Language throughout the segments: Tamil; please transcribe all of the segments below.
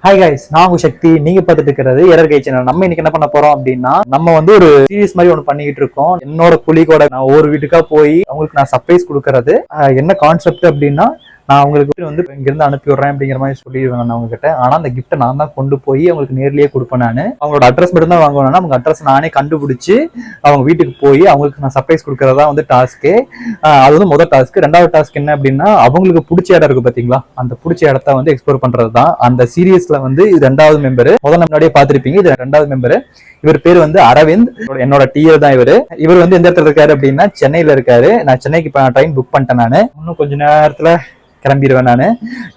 ஹாய் கைஸ், நான் உங்க சக்தி. நீங்க பார்த்துட்டு இருக்கிறது எரர் கை சேனல். நம்ம இன்னைக்கு என்ன பண்ண போறோம் அப்படின்னா, நம்ம வந்து ஒரு சீரிஸ் மாதிரி ஒன்று பண்ணிக்கிட்டு இருக்கோம். என்னோட புலிகோட நான் ஒவ்வொரு வீட்டுக்கா போய் அவங்களுக்கு நான் சர்ப்ரைஸ் கொடுக்கறது. என்ன கான்செப்ட் அப்படின்னா, நான் அவங்களுக்கு வந்து இங்கிருந்து அனுப்பி விடுறேன் அப்படிங்கிற மாதிரி சொல்லிடுவேன் நான் அவங்க கிட்ட. ஆனா அந்த கிஃப்ட்டை நான் தான் கொண்டு போய் அவங்களுக்கு நேர்லயே கொடுப்பேன். நான் அவங்களோட அட்ரஸ் மட்டும் தான் வாங்குவேன். அவங்க அட்ரஸ் நானே கண்டுபிடிச்சு அவங்க வீட்டுக்கு போய் அவங்களுக்கு நான் சர்ப்ரைஸ் கொடுக்கறதா வந்து டாஸ்க்கு. அது வந்து முதல் டாஸ்க். ரெண்டாவது டாஸ்க் என்ன அப்படின்னா, அவங்களுக்கு பிடிச்ச இடம் இருக்கு பாத்தீங்களா, அந்த பிடிச்ச இடத்த வந்து எக்ஸ்ப்ளோர் பண்றது தான் அந்த சீரியஸ்ல வந்து. இது ரெண்டாவது மெம்பர். முதல்ல முன்னாடியே பாத்திருப்பீங்க, இது ரெண்டாவது மெம்பர். இவர் பேர் வந்து அரவிந்த், என்னோட டியர் தான் இவர். இவர் வந்து எந்த இடத்துல இருக்காரு அப்படின்னா, சென்னையில இருக்காரு. நான் சென்னைக்கு இப்ப ட்ரெயின் புக் பண்ணிட்டேன். நான் இன்னும் கொஞ்ச நேரத்துல கிளம்பிடுவேன். நானு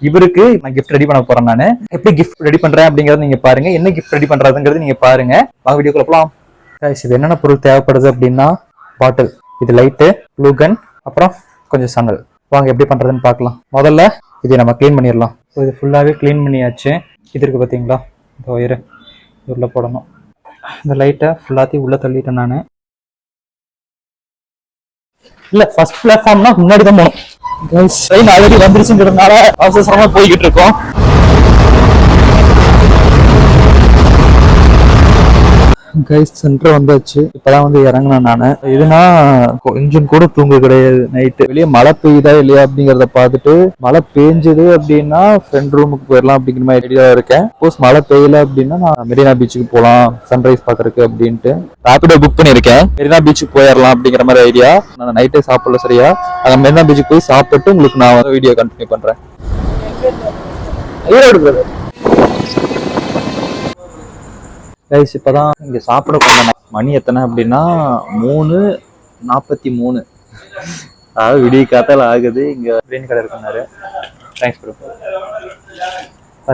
இவருக்கு நான் கிஃப்ட் ரெடி பண்ண போறேன். நான் எப்படி கிஃப்ட் ரெடி பண்றேன் அப்படிங்கறத நீங்க பாருங்க. என்ன கிஃப்ட் ரெடி பண்றதுங்கிறது நீங்க பாருங்க. வாங்க வீடியோக்குள்ள போலாம். இது என்னென்ன பொருள் தேவைப்படுது அப்படின்னா, பாட்டில், இது லைட்டு, ப்ளூ கன், அப்புறம் கொஞ்சம் சணல். வாங்க எப்படி பண்றதுன்னு பார்க்கலாம். முதல்ல இதை நம்ம கிளீன் பண்ணிடலாம். இது ஃபுல்லாவே கிளீன் பண்ணியாச்சு. இது இருக்கு பாத்தீங்களா, இந்த ஒயரு உள்ள போடணும். இந்த லைட்டை ஃபுல்லாத்தையும் உள்ள தள்ளிட்டேன் நான். இல்ல, ஃபர்ஸ்ட் பிளாட்ஃபார்ம்னா முன்னாடி தான் போகணும். ட்ரெயின் ஆல்ரெடி வந்துருச்சுங்கிறதுனால அவசரமா போய்கிட்டு இருக்கோம். கைஸ், சென்டர் வந்தாச்சு. இப்பதான் வந்து இறங்கினேன் நானு. இதுனா கொஞ்சம் கூட தூங்க கிடையாது. நைட்டு வெளியே மழை பெய்யுதா இல்லையா அப்படிங்கறத பார்த்துட்டு, மழை பெஞ்சது அப்படின்னா ஃப்ரெண்ட் ரூமுக்கு போயிடலாம் அப்படிங்கிற மாதிரி ஐடியா இருக்கேன். சப்போஸ் மழை பெய்யல அப்படின்னா நான் மெரினா பீச்சுக்கு போகலாம் சன்ரைஸ் பாக்குறதுக்கு அப்படின்ட்டு ராபிடோ புக் பண்ணிருக்கேன். மெரினா பீச்சுக்கு போயிடலாம் அப்படிங்கிற மாதிரி ஐடியா. நான் நைட்டே சாப்பிடல சரியா. அங்க மெரினா பீச்சுக்கு போய் சாப்பிட்டு உங்களுக்கு நான் வந்து வீடியோ கண்டினியூ பண்றேன். கைஸ், இப்பதான் இங்க சாப்பிட கொஞ்சம் மணி எத்தனை அப்படின்னா 3:43. அதாவது விடிய காத்தால ஆகுது. இங்க பிரியாணி கடை இருக்குன்னாரு. Thanks bro.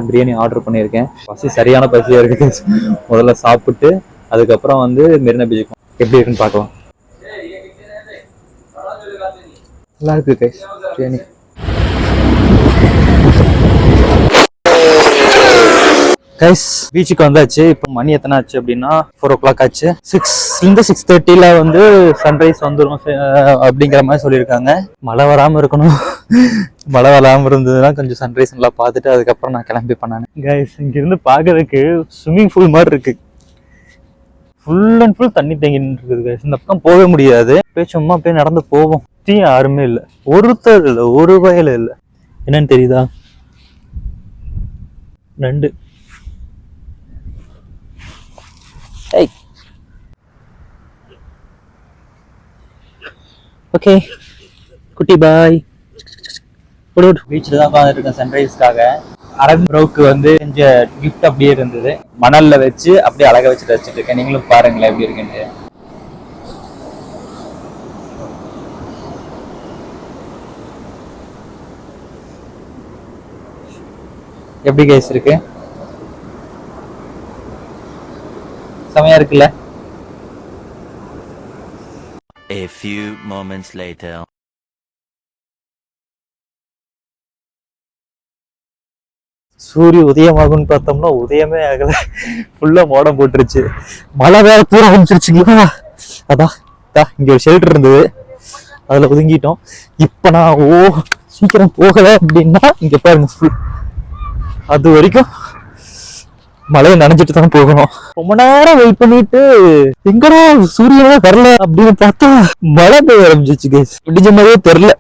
பிரியாணி ஆர்டர் பண்ணியிருக்கேன். பசி சரியான பசியா இருக்கு. முதல்ல சாப்பிட்டு அதுக்கப்புறம் வந்து மெரினா பீச்சுக்கு எப்படி இருக்குன்னு பார்க்கலாம். நல்லா இருக்கு கைஸ் பிரியாணி. கைஸ், பீச்சுக்கு வந்தாச்சு. இப்போ மணி எத்தனை ஆச்சு அப்படின்னா 4 o'clock ஆச்சு. 6:30 வந்து சன்ரைஸ் வந்துடும் அப்படிங்கிற மாதிரி சொல்லியிருக்காங்க. மழை வராமல் இருக்கணும். மழை வராமல் இருந்ததுன்னா கொஞ்சம் சன்ரைஸ் நல்லா பார்த்துட்டு அதுக்கப்புறம் நான் கிளம்பி பண்ணேன். கைஸ், இங்கிருந்து பார்க்கறதுக்கு ஸ்விம்மிங் பூல் மாதிரி இருக்கு. ஃபுல் அண்ட் ஃபுல் தண்ணி தேங்கின்னு இருக்குது கைஸ். இந்த பக்கம் போக முடியாது. போய் சும்மா போய் நடந்து போவோம். யாருமே இல்லை, ஒருத்தர் இல்லை, ஒரு வயல் இல்லை. என்னன்னு தெரியுதா, 2. ஓகே குட்டி பாய். பீச்சில் தான் உட்காந்துருக்கேன் சன்ரைஸ்க்காக. அரவிந்த் ப்ரோக்கு வந்து கொஞ்சம் கிஃப்ட் அப்படியே இருந்தது. மணல்ல வச்சு அப்படியே அழகா வச்சுட்டு வச்சுட்டு இருக்கேன். நீங்களும் பாருங்களேன் எப்படி இருக்குன்னு. எப்படி கைஸ் இருக்கு? செமையா இருக்குல்ல? A few moments later. சூரிய உதயமாகும்னு பார்த்தோம்னா உதயமே ஆகல. ஃபுல்லா மோடம் போட்டுருச்சு. மழை வேற பூரா ஆரம்பிச்சிருச்சுங்களா. அதான் இங்க ஒரு ஷெல்டர் இருந்தது, அதுல ஒதுங்கிட்டோம். இப்ப நான் சீக்கிரம் போகல அப்படின்னா இங்க பாருங்க, ஃபுல் அது வரைக்கும் மழையை நனைஞ்சிட்டு தான் போகணும். ரொம்ப நேரம் வெயிட் பண்ணிட்டு எங்கடா சூரியனே வரல அப்படின்னு பார்த்தா மழை பெய்ய ஆரம்பிச்சிச்சு கைஸ். பிடிச்ச மாதிரியே தெரியல.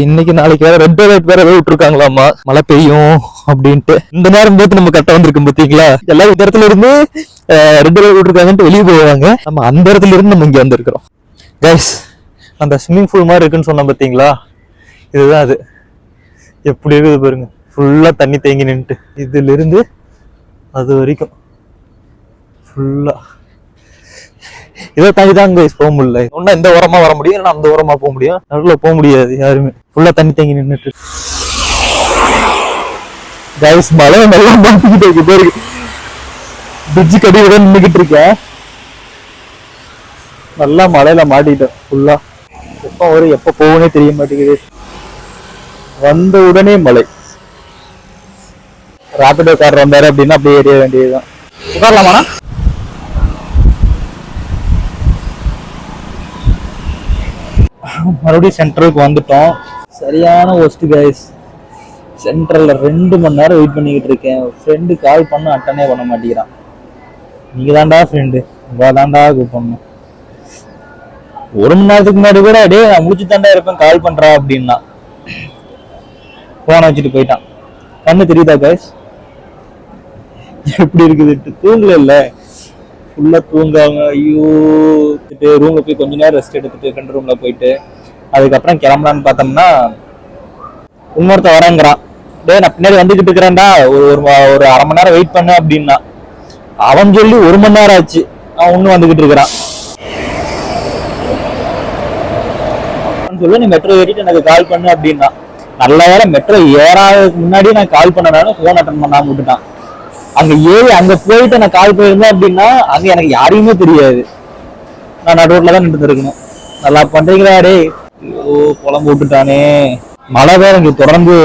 இன்னைக்கு நாளைக்கு வேற ரெட் அலர்ட் வேற விட்டுருக்காங்களாமா, மழை பெய்யும் அப்படின்ட்டு. இந்த நேரம் பார்த்து நம்ம கரெக்டா வந்திருக்கோம் பாத்தீங்களா. எல்லாரும் இந்த இடத்துல இருந்து ரெட் அலர்ட் விட்டுருக்காங்கன்ட்டு வெளியே போவாங்க. நம்ம அந்த இடத்துல இருந்து நம்ம இங்க வந்திருக்கிறோம் கைஸ். அந்த ஸ்விம்மிங் பூல் மாதிரி இருக்குன்னு சொன்னோம் பாத்தீங்களா, இதுதான் அது. எப்படி இருக்குது பாருங்க, ஃபுல்லா தண்ணி தேங்கி நின்றுட்டு. இதுல இருந்து அது வரைக்கும் ஃபுல்லா இதை தாண்டி தான் அங்க போக முடியல. ஒன்னா இந்த ஓரமா வர முடியும், இல்லைன்னா அந்த ஓரமா போக முடியும். நடுவில் போக முடியாது யாருமே. ஃபுல்லா தண்ணி தேங்கி நின்றுட்டு கைஸ். மழை நல்லா மாட்டிக்கிட்டு இருக்கு பாருங்க. பிரிட்ஜு கடியில தான் நின்றுகிட்டு இருக்கேன். நல்லா மழையில மாட்டிக்கிட்டேன் ஃபுல்லா. எப்ப போகணும்னே தெரிய மாட்டேங்குது. வந்த உடனே மழை. ராபிடோ கார் வந்தாரு அப்படின்னா அப்படியே ஏறிய வேண்டியதுதான். உட்காரலாமா? மறுபடியும் சென்டருக்கு வந்துட்டோம். சரியான ஒஸ்ட் கைஸ். சென்ட்ரல்ல 2 மணி நேரம் வெயிட் பண்ணிக்கிட்டு இருக்கேன். ஃப்ரெண்டு கால் பண்ண அட்டனே பண்ண மாட்டேங்கிறான். நீங்க தான்டா ஃப்ரெண்டு, உங்க தான்டா கூப்பிடணும். 1 மணி நேரத்துக்கு முன்னாடி கூட டே நான் முடிச்சு தாண்டா இருப்பேன் கால் பண்றா அப்படின்னா போனை வச்சுட்டு போயிட்டான். கண்ணு தெரியுதா கைஸ் எப்படி இருக்குது? தூங்கல இல்ல, ஃபுல்லா தூங்காம ஐயோ ரூம்ல போய் கொஞ்ச நேரம் ரெஸ்ட் எடுத்துட்டு ஃப்ரெண்ட் ரூம்ல போயிட்டு அதுக்கப்புறம் கிளம்பலான்னு பார்த்தோம்னா இன்னொருத்த வரேங்கிறான். டே நான் பின்னாடி வந்துகிட்டு இருக்கிறேன்டா, ஒரு அரை மணி நேரம் வெயிட் பண்ணு அப்படின்னா அவன் சொல்லி 1 மணி நேரம் ஆச்சு, அவன் இன்னும் வந்துகிட்டு இருக்கிறான். சொல்லி நீ மெட்ரோ ஏறிட்டு எனக்கு கால் பண்ணு அப்படின்னா நல்ல வேலை மெட்ரோ ஏறாததுக்கு முன்னாடி நான் கால் பண்ணனாலும் போன் அட்டன் பண்ணாம விட்டுட்டான். அங்க ஏறி அங்க போயிட்டு நான் கால் பண்ணியிருந்தேன் அப்படின்னா அங்க எனக்கு யாரையுமே தெரியாது, நான் நடுவில் தான் நின்று இருக்கணும். நல்லா பண்றீங்களா டே? ஐயோ புலம்பு விட்டுட்டானே. மழை வேற இங்க தொடர்ந்து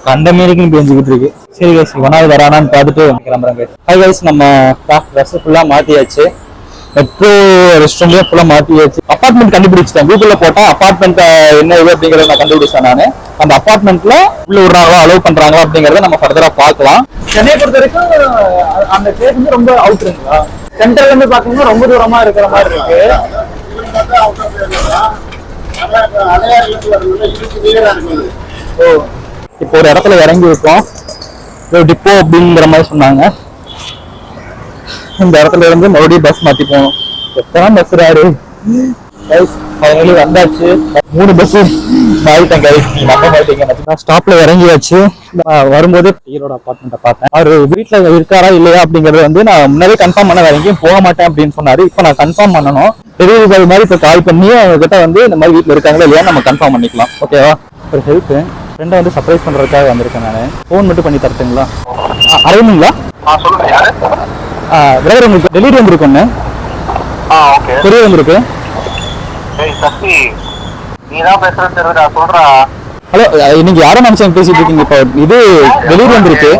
கண்ட மேரிக்கும் பேஞ்சுக்கிட்டு இருக்கு. சரி கைஸ் இவனாவது வரானான்னு பார்த்துட்டு கிளம்புறாங்க. ஹாய் கைஸ், நம்ம ட்ரெஸ் ஃபுல்லா மாத்தியாச்சு, மெட்ரோ ரெஸ்ட் ரூம்லயே ஃபுல்லா மாத்தியாச்சு. அபார்ட்மெண்ட் கண்டுபிடிச்சிட்டேன், கூகுள்ல போட்டா அபார்ட்மெண்ட் என்ன இது அப்படிங்கறத நான் கண்டுபிடிச்சேன். நானு அந்த அபார்ட்மெண்ட்ல உள்ள விடுறாங்களா அலோவ் பண்றாங்களா அப்படிங்கறத நம்ம ஃபர்தரா பார்க்கலாம். சென்னை பொறுத்த வரைக்கும் அந்த பிளேஸ் வந்து ரொம்ப அவுட்ருங்களா, சென்டர்ல இருந்து பாத்தீங்கன்னா ரொம்ப தூரமா இருக்கிற மாதிரி இருக்கு. ஓ இப்போ ஒரு இடத்துல இறங்கி இருக்கோம், டிப்போ அப்படிங்கிற மாதிரி சொன்னாங்க. இந்த இடத்துல இருந்து மறுபடியும் பஸ் மாத்தி போகணும். எத்தனை பஸ் ராரு ஃபைனலி வந்தாச்சு. 3 பஸ் மாறிட்டேன் கைஸ், நீங்க நம்ப மாட்டீங்க. ஸ்டாப்ல இறங்கியாச்சு. வரும்போது ஈரோட அபார்ட்மெண்ட்டை பார்த்தேன். அவர் வீட்டுல இருக்காரா இல்லையா அப்படிங்கறது வந்து நான் முன்னாடியே கன்ஃபார்ம் பண்ண, வேற எங்கேயும் போக மாட்டேன் அப்படின்னு சொன்னாரு. இப்போ நான் கன்ஃபார்ம் பண்ணணும். டெலிவரி பாய் மாதிரி இப்போ கால் பண்ணி அவங்க கிட்ட வந்து இந்த மாதிரி வீட்டுல இருக்காங்களா இல்லையா நம்ம கன்ஃபார்ம் பண்ணிக்கலாம். ஓகேவா? ஒரு ஹெல்ப், ஃப்ரெண்டை வந்து சர்ப்ரைஸ் பண்றதுக்காக வந்திருக்கேன் நான். ஃபோன் மட்டும் பண்ணி தரட்டுங்களா? அரையணுங்களா? பிரதர் உங்களுக்கு டெலிவரி வந்திருக்குன்னு கொரியர் வந்திருக்கு. ஹலோ, நீங்க யாரும் நினைச்சு பேசிட்டு இருக்கீங்க? இப்போ இது டெலிவரி வந்திருக்கு.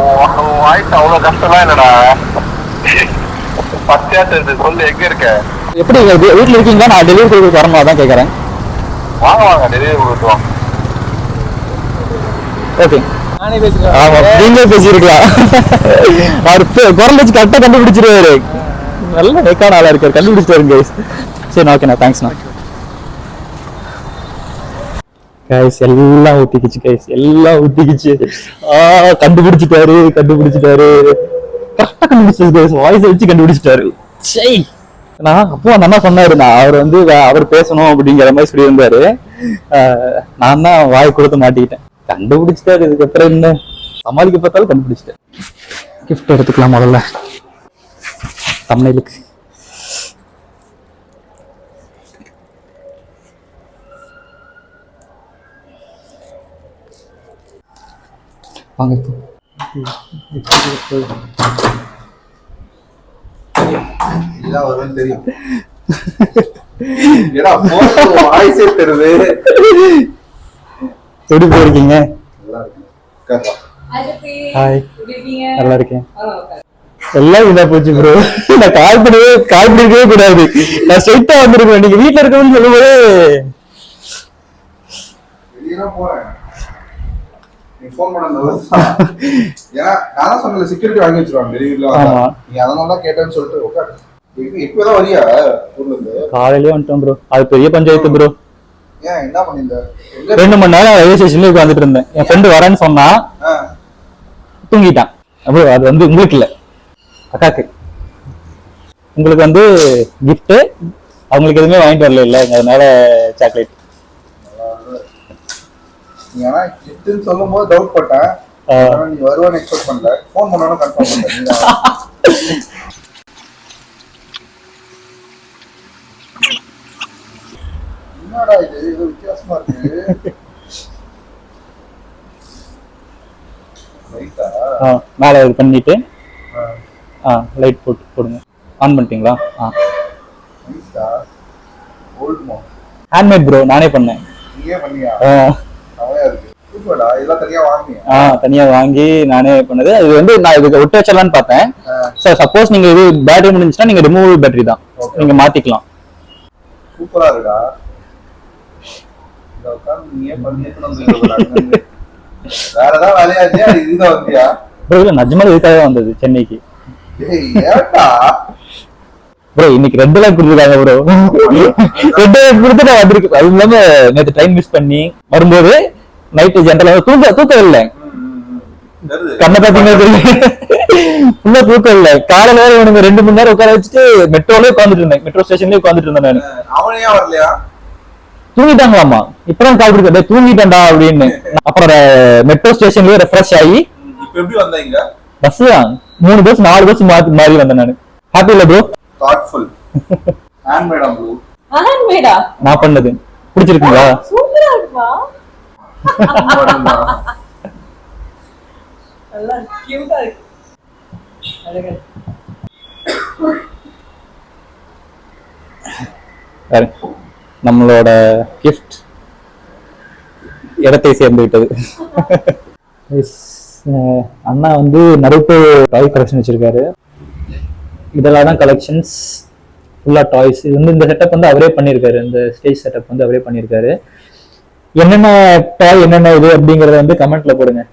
எப்படி வீட்டுல இருக்கீங்களா? நான் டெலிவரி கொடுக்க வரணும், அதான் கேட்கறேன். ஓகே நீங்களே பேசிருக்கலாம். அவர் குரல் வச்சு கரெக்டா கண்டுபிடிச்சிருவாரு. நல்ல நேக்கான ஆளா இருக்காரு, கண்டுபிடிச்சிட்டாரு. சரி ஓகேண்ணா, தேங்க்ஸ்ண்ணா. கைஸ் எல்லாம் ஊத்திக்கிச்சு, கைஸ் எல்லாம் ஊத்திக்கிச்சு. கண்டுபிடிச்சிட்டாரு கரெக்டா கண்டுபிடிச்சது கைஸ், வாய்ஸ் வச்சு கண்டுபிடிச்சிட்டாரு. சரி நான் அப்போ அந்த அண்ணா சொன்னாரு, நான் அவர் வந்து அவர் பேசணும் அப்படிங்கிற மாதிரி சொல்லி இருந்தாரு. நான் தான் வாய் கொடுத்து மாட்டிக்கிட்டேன். கண்டுபிடிச்சிட்டாரு. இதுக்கப்புறம் என்ன சமாளிக்க பார்த்தாலும் கண்டுபிடிச்சிட்டேன். கிஃப்ட் எடுத்துக்கலாம் முதல்ல தம்ப்நெயிலுக்கு. வாங்க தெரியும். எப்படி போயிருக்கீங்க? ஹாய், நல்லா இருக்கேன். எல்லாம் இதா போச்சு ப்ரோ. நான் கால் பண்ணிருக்கவே கூடாது, நான் ஸ்ட்ரைட்டா வந்திருக்கேன். நீங்க வீட்டுல இருக்கணும்னு சொல்லும்போது செக்யூரிட்டி வாங்கி வச்சிருவாங்க டெலிவரியில. நீங்க அதனால கேட்டேன்னு சொல்லிட்டு உட்காரு. இப்பதான் வரியா ஊர்ல இருந்து? காலையிலேயே வந்துட்டோம் ப்ரோ. அது பெரிய பஞ்சாயத்து ப்ரோ. ஏன் என்ன பண்ணிருந்த? 2 மணி நேரம் ரயில்வே ஸ்டேஷன்ல உட்காந்துட்டு இருந்தேன். என் ஃப்ரெண்டு வரேன்னு சொன்னா தூங்கிட்டான். அப்போ அது வந்து உங்களுக்கு இல்ல, அக்காக்கு. உங்களுக்கு வந்து கிஃப்ட், அவங்களுக்கு எதுவுமே வாங்கிட்டு வரல இல்ல, அதனால சாக்லேட். ஏன்னா கிஃப்ட்னு சொல்லும் போது டவுட் பட்டேன். நீ வருவான்னு எக்ஸ்பெக்ட் பண்ணல. ஃபோன் பண்ணாலும் கன்ஃபார்ம் பண்ணல. என்னடா இது, இது வித்தியாசமா இருக்கு. மேல இது பண்ணிட்டு லைட் போடுங்க. ஆன் பண்ணிட்டீங்களா? ஹேண்ட்மேட் ப்ரோ, நானே பண்ணேன். நீயே பண்ணியா? தனியா வாங்கி நானே பண்ணது. அது வந்து நான் இதுக்கு ஒட்ட வச்சிடலான்னு பார்த்தேன். சப்போஸ் நீங்க இது பேட்டரி முடிஞ்சுன்னா நீங்க ரிமூவல் பேட்டரி தான், நீங்க மாத்திக்கலாம். சூப்பரா இருக்கா? வேற ஏதாவது வேலையாச்சு இதுதான் வந்தியா? ப்ரோ இல்ல நிஜமாலே இதுக்காக வந்தது சென்னைக்கு. ஏன்டா ப்ரோ இன்னைக்கு 2 லேக் கொடுத்துருக்காங்க ப்ரோ. 2 லேக் கொடுத்து நான் வந்திருக்கு. அது இல்லாம நேற்று டைம் மிஸ் பண்ணி வரும்போது நைட்டு ஜென்ரலா தூக்கம் இல்லை. கண்ணை பாத்தீங்கன்னா ஃபுல்லா தூக்கம் இல்லை. காலையில வேற இவனுங்க 2 மணி நேரம் உட்கார வச்சுட்டு மெட்ரோலயே உட்காந்துட்டு இருந்தேன். மெட்ரோ ஸ்டேஷன்லயே உட்காந்துட்டு இருந்தேன் நானு. அவனே வரலையா? தூங்கிட்டாங்களாமா. இப்பதான் கால் கொடுக்க தூங்கிட்டேன்டா அப்படின்னு. அப்புறம் மெட்ரோ ஸ்டேஷன்லயே ரெஃப்ரெஷ் ஆகி இப்ப எப்படி வந்தீங்க? பஸ் தான் 3 பஸ் 4 பஸ் மாறி வந்தேன் நானு. ஹாப்பி இல்ல ப்ரோ? தாட்ஃபுல். ஹேண்ட்மேடா ப்ரோ? ஹேண்ட்மேடா நான் பண்ணது. பிடிச்சிருக்குங்களா? சூப்பரா இருக்குமா? நல்லா கியூட்டா இருக்கு. அழகா நம்மளோட கிஃப்ட் இடத்தை சேர்ந்து விட்டது. அண்ணா வந்து நருட்டோ டாய் கலெக்ஷன் வச்சிருக்காரு. இதெல்லாம் தான் கலெக்ஷன்ஸ் ஃபுல்லா டாய்ஸ். இது வந்து இந்த செட்டப் வந்து அவரே பண்ணியிருக்காரு. இந்த ஸ்டேஜ் செட்டப் வந்து அவரே பண்ணியிருக்காரு. என்னென்ன டாய் என்னென்ன இது அப்படிங்கறத வந்து கமெண்ட்ல போடுங்க.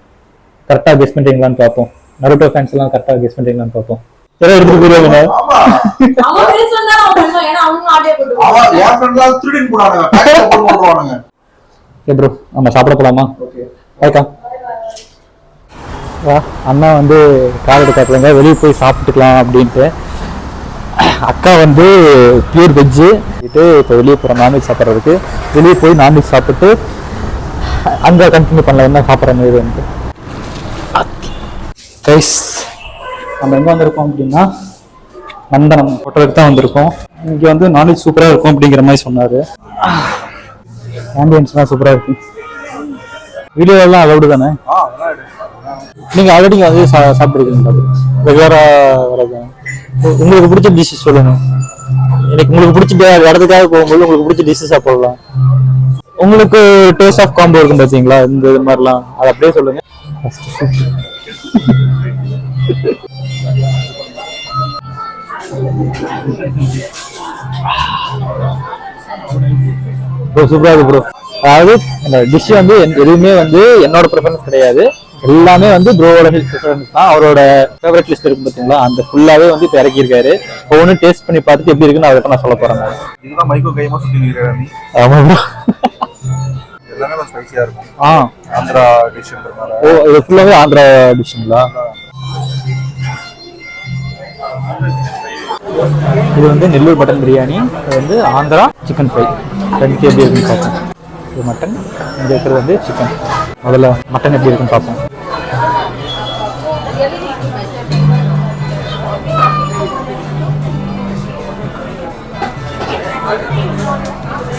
கரெக்டா கெஸ் பண்றீங்களான்னு பார்ப்போம். நருட்டோ ஃபேன்ஸ் எல்லாம் கரெக்டா கெஸ் பண்றீங்களான்னு பார்ப்போம். எடுத்துட்டு போயிருவாங்க. ஆமா அவன் பேர் சொன்னா அவன் பண்ணுவான். ஏன்னா அவங்க ஆடியோ போட்டு அவன் என் ஃப்ரெண்ட்லாம் திருடின் போறானுங்க. பேக் ஓபன் பண்றானுங்க. ஓகே ப்ரோ நம்ம சாப்பிட போலாமா? ஓகே பாய்க்கா. அண்ணா வந்து கால் எடுக்காதுங்க, வெளியே போய் சாப்பிட்டுக்கலாம் அப்படின்ட்டு. அக்கா வந்து பியூர் வெஜ்ஜு இப்போ வெளியே போகிறோம் நான்வெஜ் சாப்பிட்றதுக்கு. வெளியே போய் நான்வெஜ் சாப்பிட்டு அங்கே கண்டினியூ பண்ணலாம் என்ன சாப்பிட்ற மாதிரி வந்து. கைஸ் நம்ம எங்கே வந்திருக்கோம் அப்படின்னா நந்தனம் ஹோட்டலுக்கு தான் வந்திருக்கோம். இங்கே வந்து நான்வெஜ் சூப்பராக இருக்கும் அப்படிங்கிற மாதிரி சொன்னார். ஆம்பியன்ஸ்லாம் சூப்பராக இருக்கும். வீடியோலாம் அலௌடு தானே? நீங்கள் ஆல்ரெடி இங்கே வந்து சாப்பிட்ருக்கீங்களா? ரெகுலராக வரது. உங்களுக்கு பிடிச்ச டிஷ்ஷஸ் சொல்லுங்க. எனக்கு உங்களுக்கு பிடிச்ச இடத்துக்காக போகும்போது உங்களுக்கு பிடிச்ச டிஷ்ஷஸ் சாப்பிடலாம். உங்களுக்கு டேஸ்ட் ஆஃப் காம்போ இருக்கும் பார்த்தீங்களா, இந்த இது மாதிரிலாம் அது அப்படியே சொல்லுங்க. ப்ரோ சூப்பராக இருக்கு ப்ரோ. அதாவது இந்த டிஷ் வந்து எதுவுமே வந்து என்னோட ப்ரிஃபரன்ஸ் கிடையாது. எல்லாமே வந்து ப்ரோவோட ப்ரிஃபரன்ஸ் தான். அவரோட ஃபேவரட் லிஸ்ட் இருக்கும் பார்த்தீங்களா, அந்த ஃபுல்லாவே வந்து இப்போ இறக்கியிருக்காரு. ஒவ்வொன்றும் டேஸ்ட் பண்ணி பார்த்துட்டு எப்படி இருக்குன்னு அவர்கிட்ட நான் சொல்ல போறேன். இதுதான் மைக்கோ கைமா சுத்தி நிக்கிறேன் நீ. ஆமா ப்ரோ. எல்லாமே கொஞ்சம் ஸ்பைசியா இருக்கும். ஆந்திரா டிஷ்ன்றதால. ஓ இது ஃபுல்லாவே ஆந்திரா டிஷ்ங்களா? இது வந்து நெல்லூர் மட்டன் பிரியாணி. இது வந்து ஆந்திரா சிக்கன் ஃப்ரை. 2 எப்படி இருக்குன்னு பார்ப்போம். இது மட்டன், இங்கே இருக்கிறது வந்து சிக்கன். முதல்ல மட்டன் எப்படி இருக்குன்னு பார்ப்போம்.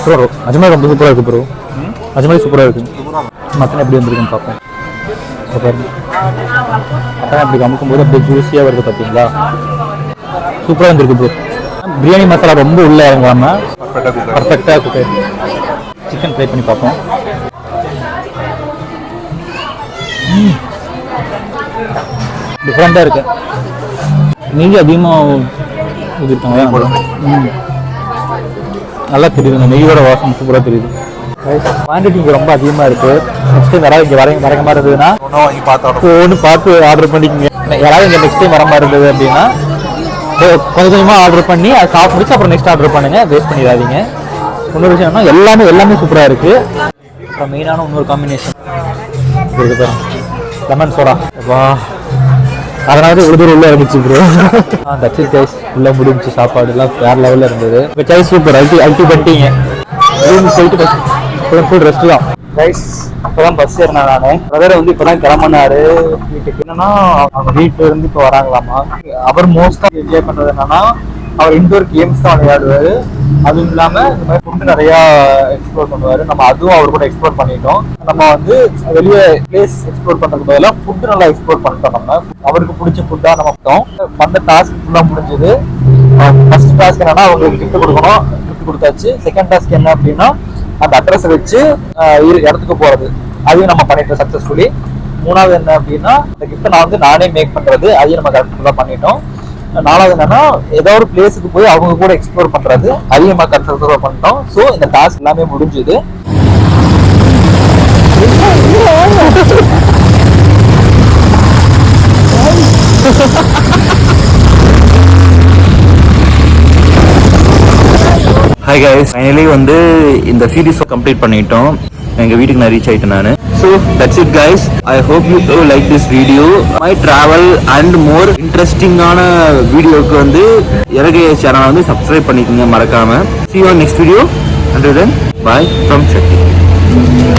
ப்ரோ அஜ்மாரி ரொம்ப சூப்பராக இருக்கு ப்ரோ. அஜ்மாரி சூப்பராக இருக்கு. மட்டன் எப்படி வந்துருக்குன்னு பார்ப்போம். மட்டன் அப்படி கமுக்கும் போது அப்படியே ஜூஸியாக வருது பார்த்தீங்களா, சூப்பராக வந்துருக்கு ப்ரோ. பிரியாணி மசாலா ரொம்ப உள்ள இறங்காம பர்ஃபெக்டாக குக் ஆயிருக்கு. சிக்கன் ஃப்ரை பண்ணி பார்ப்போம். டிஃப்ரெண்டாக இருக்கு. நெய் அதிகமாக ஊற்றிருக்காங்க. நல்லா தெரியுது, இந்த நெய்யோட வாசம் சூப்பராக தெரியுது. குவான்டிட்டி இங்கே ரொம்ப அதிகமாக இருக்கு. நெக்ஸ்ட் டைம் யாராவது இங்கே வர மாதிரி இருந்ததுன்னா ஒன்று பார்த்து ஆர்டர் பண்ணிக்கோங்க. யாராவது இங்கே நெக்ஸ்ட் டைம் வர மாதிரி இருந்தது அப்படின்னா கொஞ்சம் கொஞ்சமாக ஆர்டர் பண்ணி அதை சாப்பிடுச்சு அப்புறம் நெக்ஸ்ட் ஆர்டர் பண்ணுங்க, வேஸ்ட் பண்ணிடாதீங்க. இன்னொரு விஷயம் என்ன, எல்லாமே சூப்பராக இருக்கு. அப்புறம் மெயினான இன்னொரு காம்பினேஷன் இருக்கு, லெமன் சோடா. வா அதனால இவ்வளோ தூரம் உள்ள இருந்துச்சு ப்ரோ. தட்ஸ் இட் கைஸ், உள்ள முடிஞ்சு சாப்பாடு எல்லாம் வேற லெவலில் இருந்தது. Choice super. அல்டி பண்ணிட்டீங்க. போயிட்டு ஃபுல் ரெஸ்ட் தான் கைஸ். இப்போதான் பஸ் ஏறினா நானு. பிரதர் வந்து இப்போதான் கிளம்பினாரு வீட்டுக்கு. என்னன்னா அவங்க வீட்டுல இருந்து இப்போ வராங்களாமா. அவர் மோஸ்டா என்ஜாய் பண்றது என்னன்னா அவர் இன்டோர் கேம்ஸ் தான் விளையாடுவாரு. அதுவும் இல்லாம இந்த மாதிரி ஃபுட்டு நிறைய எக்ஸ்ப்ளோர் பண்ணுவாரு. நம்ம அதுவும் அவர் கூட எக்ஸ்ப்ளோர் பண்ணிட்டோம். நம்ம வந்து வெளியே பிளேஸ் எக்ஸ்ப்ளோர் பண்றதுக்கு பதிலாக ஃபுட்டு நல்லா எக்ஸ்ப்ளோர் பண்ணிட்டோம். நம்ம அவருக்கு பிடிச்ச ஃபுட்டா நம்ம பண்ண டாஸ்க் ஃபுல்லா முடிஞ்சது. ஃபர்ஸ்ட் டாஸ்க் என்னன்னா அவங்களுக்கு கிஃப்ட் கொடுக்கணும். கிஃப்ட் கொடுத்தாச்சு. செகண்ட் டாஸ்க் என்ன அப்படின்னா அந்த அட்ரஸ் வச்சு இடத்துக்கு போறது. அதையும் நம்ம பண்ணிட்டோம் சக்சஸ்ஃபுல்லி. மூணாவது என்ன அப்படின்னா இந்த கிஃப்ட்டை நான் வந்து நானே மேக் பண்றது. அதையும் நம்ம கரெக்டாக பண்ணிட்டோம். நாலாவது என்னன்னா ஏதோ ஒரு பிளேஸுக்கு போய் அவங்க கூட எக்ஸ்ப்ளோர் பண்றது. அதையும் நம்ம கரெக்டாக பண்ணிட்டோம். ஸோ இந்த டாஸ்க் எல்லாமே முடிஞ்சுது. ஹாய் கைஸ், ஃபைனலி வந்து இந்த சீரிஸ் கம்ப்ளீட் பண்ணிட்டோம். எங்க வீட்டுக்கு நான் ரீச் ஆயிட்டேன் நான். So that's it guys. I hope you like this video. My travel and more இன்ட்ரெஸ்டிங்கான வீடியோக்கு வந்து இறகை சேனலை வந்து சப்ஸ்கிரைப் பண்ணிக்கோங்க மறக்காம. See you on next video. Until then, bye from Shakti.